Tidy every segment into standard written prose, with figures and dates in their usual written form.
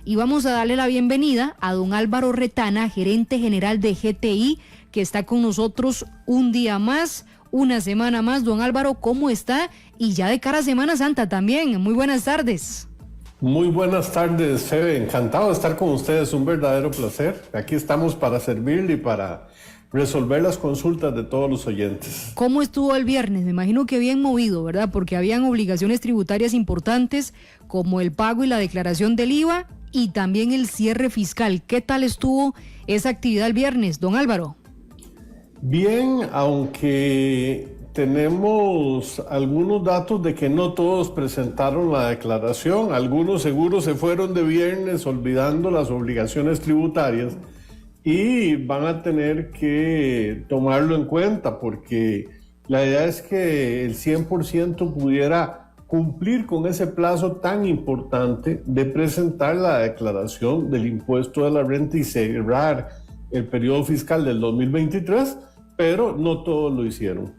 y vamos a darle la bienvenida a don Álvaro Retana, gerente general de GTI, que está con nosotros un día más, una semana más. Don Álvaro, ¿cómo está? Y ya de cara a Semana Santa también. Muy buenas tardes. Muy buenas tardes, Febe. Encantado de estar con ustedes, un verdadero placer. Aquí estamos para servirle y para resolver las consultas de todos los oyentes. ¿Cómo estuvo el viernes? Me imagino que bien movido, ¿verdad? Porque habían obligaciones tributarias importantes como el pago y la declaración del IVA y también el cierre fiscal. ¿Qué tal estuvo esa actividad el viernes, don Álvaro? Bien, aunque tenemos algunos datos de que no todos presentaron la declaración, algunos seguros se fueron de viernes olvidando las obligaciones tributarias y van a tener que tomarlo en cuenta porque la idea es que el 100% pudiera cumplir con ese plazo tan importante de presentar la declaración del impuesto de la renta y cerrar el periodo fiscal del 2023, pero no todos lo hicieron.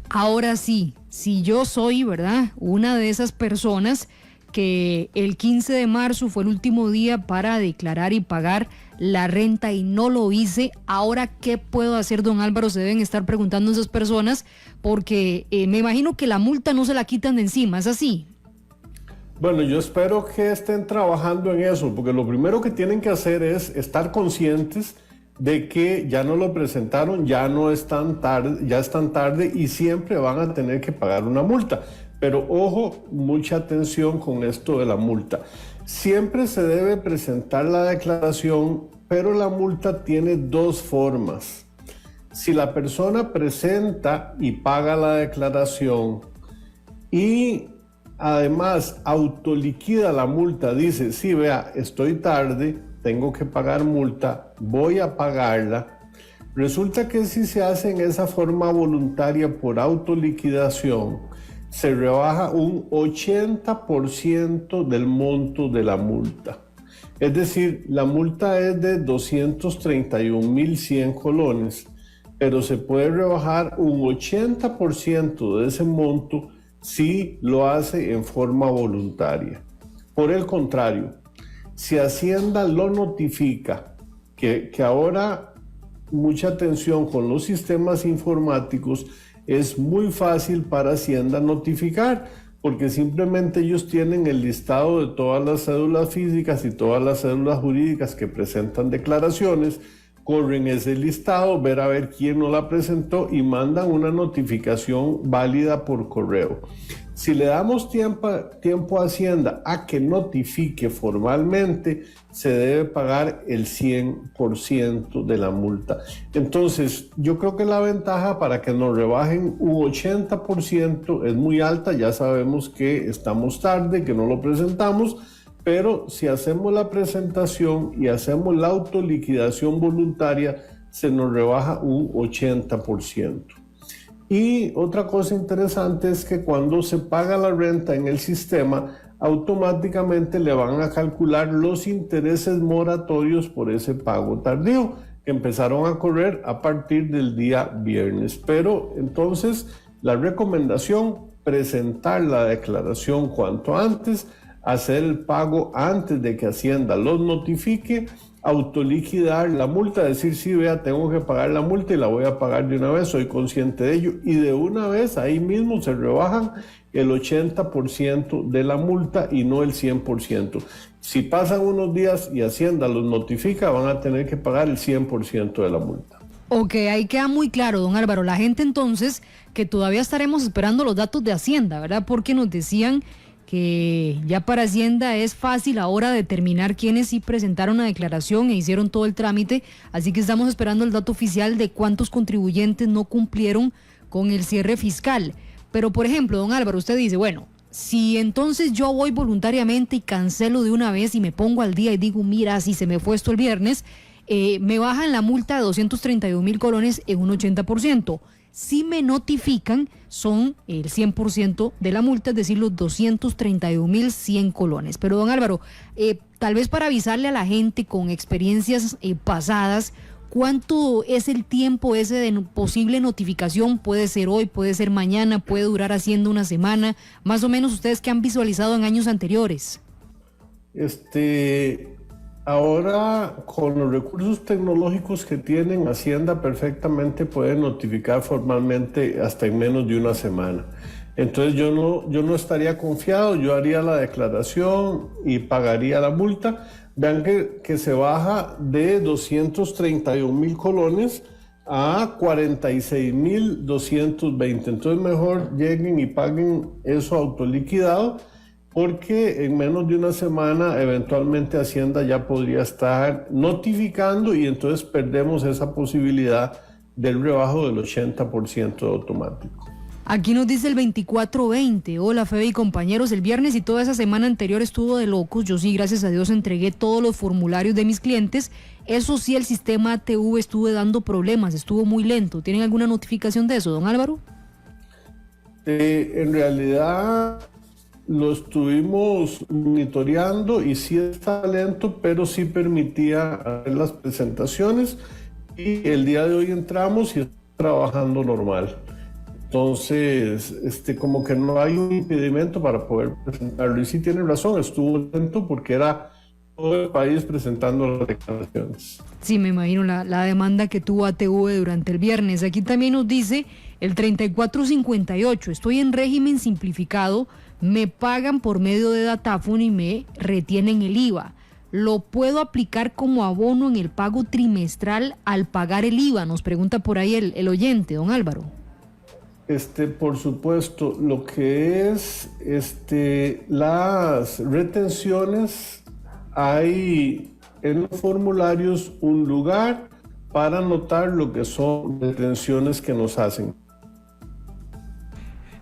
Ahora sí, si yo soy, ¿verdad?, una de esas personas que el 15 de marzo fue el último día para declarar y pagar la renta y no lo hice, ¿ahora qué puedo hacer, don Álvaro? Se deben estar preguntando esas personas porque me imagino que la multa no se la quitan de encima, ¿es así? Bueno, yo espero que estén trabajando en eso, porque lo primero que tienen que hacer es estar conscientes de que ya no lo presentaron, ya están tarde y siempre van a tener que pagar una multa. Pero ojo, mucha atención con esto de la multa. Siempre se debe presentar la declaración, pero la multa tiene dos formas. Si la persona presenta y paga la declaración y además autoliquida la multa, dice, sí, vea, estoy tarde, tengo que pagar multa, voy a pagarla. Resulta que si se hace en esa forma voluntaria por autoliquidación, se rebaja un 80% del monto de la multa. Es decir, la multa es de 231.100 colones, pero se puede rebajar un 80% de ese monto si lo hace en forma voluntaria. Por el contrario, si Hacienda lo notifica, que ahora mucha atención con los sistemas informáticos, es muy fácil para Hacienda notificar, porque simplemente ellos tienen el listado de todas las cédulas físicas y todas las cédulas jurídicas que presentan declaraciones, corren ese listado, ver a ver quién no la presentó y mandan una notificación válida por correo. Si le damos tiempo a Hacienda a que notifique formalmente, se debe pagar el 100% de la multa. Entonces, yo creo que la ventaja para que nos rebajen un 80% es muy alta. Ya sabemos que estamos tarde, que no lo presentamos, pero si hacemos la presentación y hacemos la autoliquidación voluntaria, se nos rebaja un 80%. Y otra cosa interesante es que cuando se paga la renta en el sistema, automáticamente le van a calcular los intereses moratorios por ese pago tardío, que empezaron a correr a partir del día viernes. Pero entonces la recomendación, presentar la declaración cuanto antes, hacer el pago antes de que Hacienda los notifique, autoliquidar la multa, decir, sí, vea, tengo que pagar la multa y la voy a pagar de una vez, soy consciente de ello, y de una vez ahí mismo se rebajan el 80% de la multa y no el 100%. Si pasan unos días y Hacienda los notifica, van a tener que pagar el 100% de la multa. Ok, ahí queda muy claro, don Álvaro. La gente entonces, que todavía estaremos esperando los datos de Hacienda, ¿verdad? Porque nos decían que ya para Hacienda es fácil ahora determinar quiénes sí presentaron la declaración e hicieron todo el trámite, así que estamos esperando el dato oficial de cuántos contribuyentes no cumplieron con el cierre fiscal. Pero, por ejemplo, don Álvaro, usted dice, bueno, si entonces yo voy voluntariamente y cancelo de una vez y me pongo al día y digo, mira, si se me fue esto el viernes, me bajan la multa de 231.000 colones en un 80%. Si me notifican, son el 100% de la multa, es decir, los 231.100 colones. Pero, don Álvaro, tal vez para avisarle a la gente con experiencias pasadas, ¿cuánto es el tiempo ese de posible notificación? Puede ser hoy, puede ser mañana, puede durar Hacienda una semana, más o menos ustedes que han visualizado en años anteriores. Ahora, con los recursos tecnológicos que tienen, Hacienda perfectamente puede notificar formalmente hasta en menos de una semana. Entonces yo no estaría confiado, yo haría la declaración y pagaría la multa. Vean que se baja de 231,000 colones a 46,220. Entonces mejor lleguen y paguen eso autoliquidado, porque en menos de una semana eventualmente Hacienda ya podría estar notificando y entonces perdemos esa posibilidad del rebajo del 80% automático. Aquí nos dice el 2420. Hola, Febe y compañeros. El viernes y toda esa semana anterior estuvo de locos. Yo sí, gracias a Dios, entregué todos los formularios de mis clientes. Eso sí, el sistema ATV estuvo dando problemas, estuvo muy lento. ¿Tienen alguna notificación de eso, don Álvaro? En realidad lo estuvimos monitoreando y sí está lento, pero sí permitía hacer las presentaciones y el día de hoy entramos y está trabajando normal. Entonces, como que no hay un impedimento para poder presentarlo. Y sí tiene razón, estuvo lento porque era todo el país presentando las declaraciones. Sí, me imagino la demanda que tuvo ATV durante el viernes. Aquí también nos dice el 3458. Estoy en régimen simplificado, me pagan por medio de datáfono y me retienen el IVA. ¿Lo puedo aplicar como abono en el pago trimestral al pagar el IVA? Nos pregunta por ahí el oyente, don Álvaro. Por supuesto, lo que es las retenciones, hay en los formularios un lugar para anotar lo que son retenciones que nos hacen.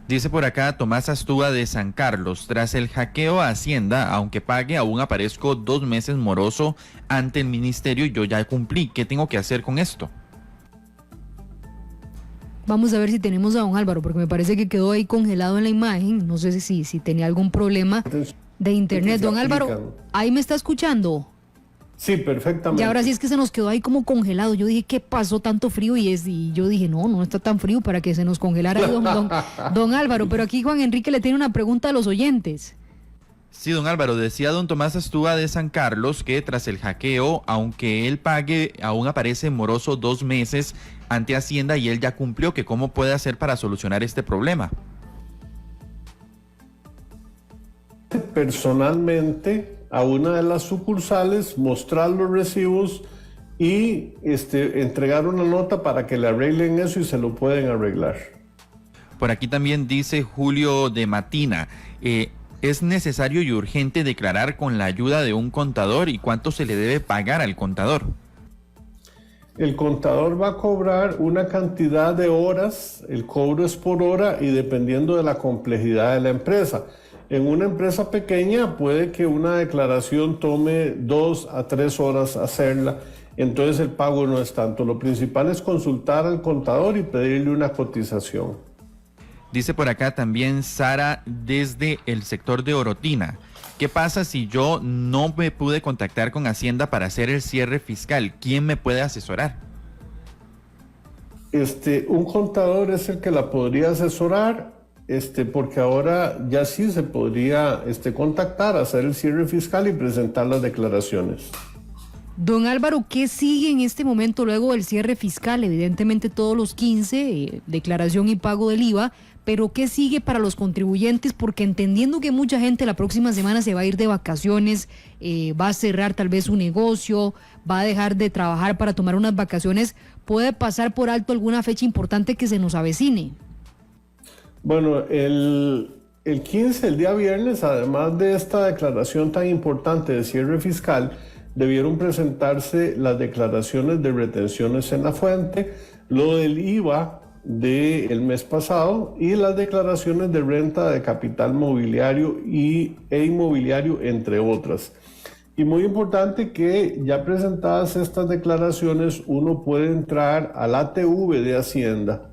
Dice por acá Tomás Astúa de San Carlos: tras el hackeo a Hacienda, aunque pague, aún aparezco 2 meses moroso ante el ministerio y yo ya cumplí. ¿Qué tengo que hacer con esto? Vamos a ver si tenemos a don Álvaro, porque me parece que quedó ahí congelado en la imagen. No sé si tenía algún problema de internet. Don Álvaro, ¿ahí me está escuchando? Sí, perfectamente. Y ahora sí es que se nos quedó ahí como congelado. Yo dije, ¿qué pasó tanto frío? Y yo dije, no está tan frío para que se nos congelara ahí don Álvaro. Pero aquí Juan Enrique le tiene una pregunta a los oyentes. Sí, don Álvaro, decía don Tomás Astúa de San Carlos que tras el hackeo, aunque él pague, aún aparece moroso 2 meses ante Hacienda y él ya cumplió, que cómo puede hacer para solucionar este problema. Personalmente a una de las sucursales, mostrar los recibos y entregar una nota para que le arreglen eso y se lo pueden arreglar. Por aquí también dice Julio de Matina: ¿es necesario y urgente declarar con la ayuda de un contador y cuánto se le debe pagar al contador? El contador va a cobrar una cantidad de horas, el cobro es por hora y dependiendo de la complejidad de la empresa. En una empresa pequeña puede que una declaración tome 2 a 3 horas hacerla, entonces el pago no es tanto. Lo principal es consultar al contador y pedirle una cotización. Dice por acá también Sara desde el sector de Orotina: ¿qué pasa si yo no me pude contactar con Hacienda para hacer el cierre fiscal? ¿Quién me puede asesorar? Un contador es el que la podría asesorar, porque ahora ya sí se podría contactar, hacer el cierre fiscal y presentar las declaraciones. Don Álvaro, ¿qué sigue en este momento luego del cierre fiscal? Evidentemente todos los 15, declaración y pago del IVA, pero ¿qué sigue para los contribuyentes? Porque entendiendo que mucha gente la próxima semana se va a ir de vacaciones, va a cerrar tal vez su negocio, va a dejar de trabajar para tomar unas vacaciones, ¿puede pasar por alto alguna fecha importante que se nos avecine? Bueno, el 15, el día viernes, además de esta declaración tan importante de cierre fiscal, debieron presentarse las declaraciones de retenciones en la fuente, lo del IVA del mes pasado y las declaraciones de renta de capital mobiliario e inmobiliario, entre otras. Y muy importante que ya presentadas estas declaraciones, uno puede entrar al ATV de Hacienda,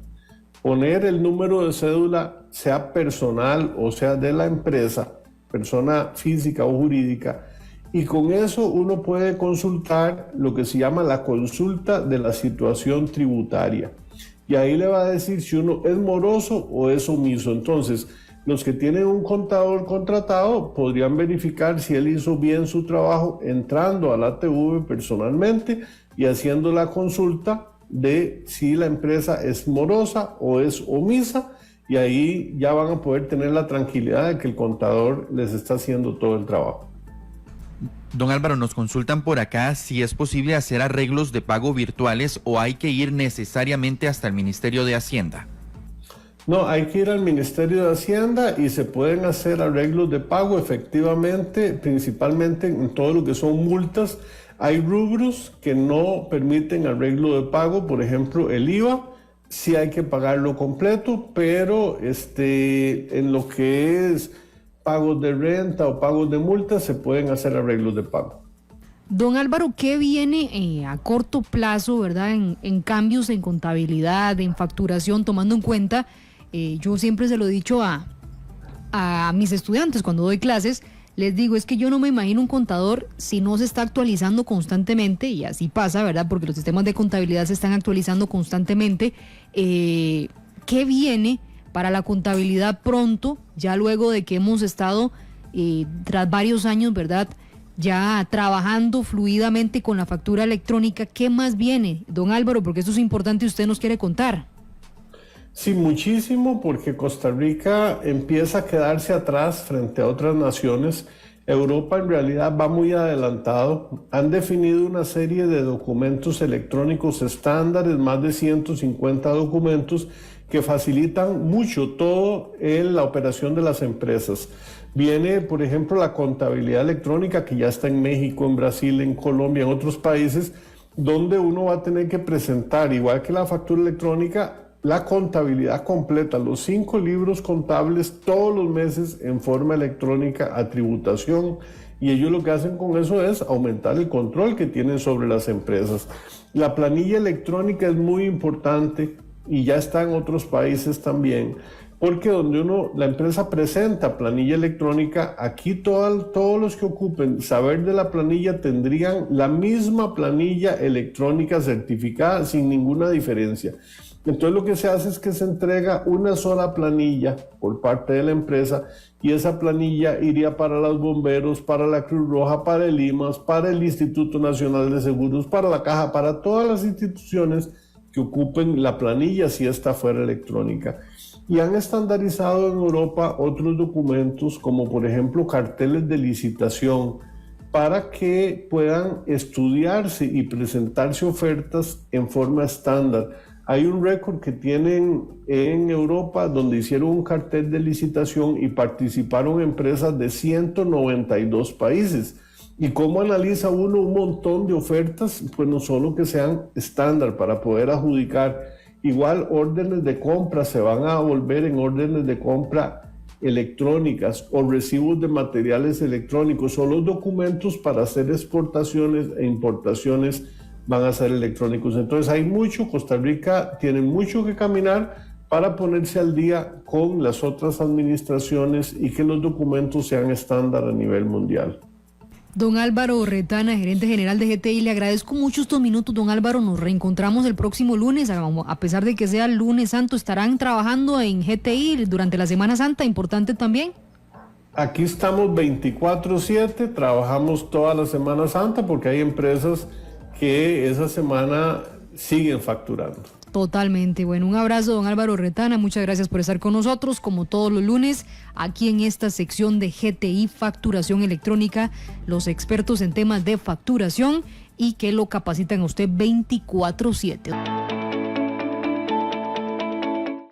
poner el número de cédula, sea personal o sea de la empresa, persona física o jurídica, y con eso uno puede consultar lo que se llama la consulta de la situación tributaria. Y ahí le va a decir si uno es moroso o es omiso. Entonces, Los que tienen un contador contratado podrían verificar si él hizo bien su trabajo entrando a la ATV personalmente y haciendo la consulta de si la empresa es morosa o es omisa, y ahí ya van a poder tener la tranquilidad de que el contador les está haciendo todo el trabajo. Don Álvaro, nos consultan por acá si es posible hacer arreglos de pago virtuales o hay que ir necesariamente hasta el Ministerio de Hacienda. No, hay que ir al Ministerio de Hacienda y se pueden hacer arreglos de pago efectivamente, principalmente en todo lo que son multas. Hay rubros que no permiten arreglo de pago, por ejemplo el IVA, sí hay que pagarlo completo, pero en lo que es pagos de renta o pagos de multas se pueden hacer arreglos de pago. Don Álvaro, ¿qué viene a corto plazo, verdad, en cambios en contabilidad, en facturación, tomando en cuenta, yo siempre se lo he dicho a mis estudiantes cuando doy clases, les digo, es que yo no me imagino un contador si no se está actualizando constantemente, y así pasa, ¿verdad? Porque los sistemas de contabilidad se están actualizando constantemente. ¿Qué viene para la contabilidad pronto, ya luego de que hemos estado tras varios años, ¿verdad?, ya trabajando fluidamente con la factura electrónica? ¿Qué más viene, don Álvaro? Porque esto es importante y usted nos quiere contar. Sí, muchísimo, porque Costa Rica empieza a quedarse atrás frente a otras naciones. Europa en realidad va muy adelantado. Han definido una serie de documentos electrónicos estándares, más de 150 documentos que facilitan mucho todo en la operación de las empresas. Viene, por ejemplo, la contabilidad electrónica, que ya está en México, en Brasil, en Colombia, en otros países, donde uno va a tener que presentar, igual que la factura electrónica, la contabilidad completa, los 5 libros contables todos los meses en forma electrónica a tributación, y ellos lo que hacen con eso es aumentar el control que tienen sobre las empresas. La planilla electrónica es muy importante y ya está en otros países también, porque donde la empresa presenta planilla electrónica, aquí todos los que ocupen saber de la planilla tendrían la misma planilla electrónica certificada sin ninguna diferencia. Entonces lo que se hace es que se entrega una sola planilla por parte de la empresa, y esa planilla iría para los bomberos, para la Cruz Roja, para el IMAS, para el Instituto Nacional de Seguros, para la Caja, para todas las instituciones que ocupen la planilla si esta fuera electrónica. Y han estandarizado en Europa otros documentos, como por ejemplo carteles de licitación, para que puedan estudiarse y presentarse ofertas en forma estándar. Hay un récord que tienen en Europa donde hicieron un cartel de licitación y participaron empresas de 192 países. ¿Y cómo analiza uno un montón de ofertas? Pues no solo que sean estándar para poder adjudicar. Igual órdenes de compra se van a volver en órdenes de compra electrónicas o recibos de materiales electrónicos, o los documentos para hacer exportaciones e importaciones van a ser electrónicos. Entonces hay mucho, Costa Rica tiene mucho que caminar para ponerse al día con las otras administraciones y que los documentos sean estándar a nivel mundial. Don Álvaro Retana, gerente general de GTI, le agradezco mucho estos minutos, don Álvaro. Nos reencontramos el próximo lunes, a pesar de que sea el lunes santo. ¿Estarán trabajando en GTI durante la Semana Santa? Importante también. Aquí estamos 24/7, trabajamos toda la Semana Santa porque hay empresas que esa semana siguen facturando. Totalmente. Bueno, un abrazo, don Álvaro Retana. Muchas gracias por estar con nosotros, como todos los lunes, aquí en esta sección de GTI Facturación Electrónica, los expertos en temas de facturación y que lo capacitan a usted 24/7.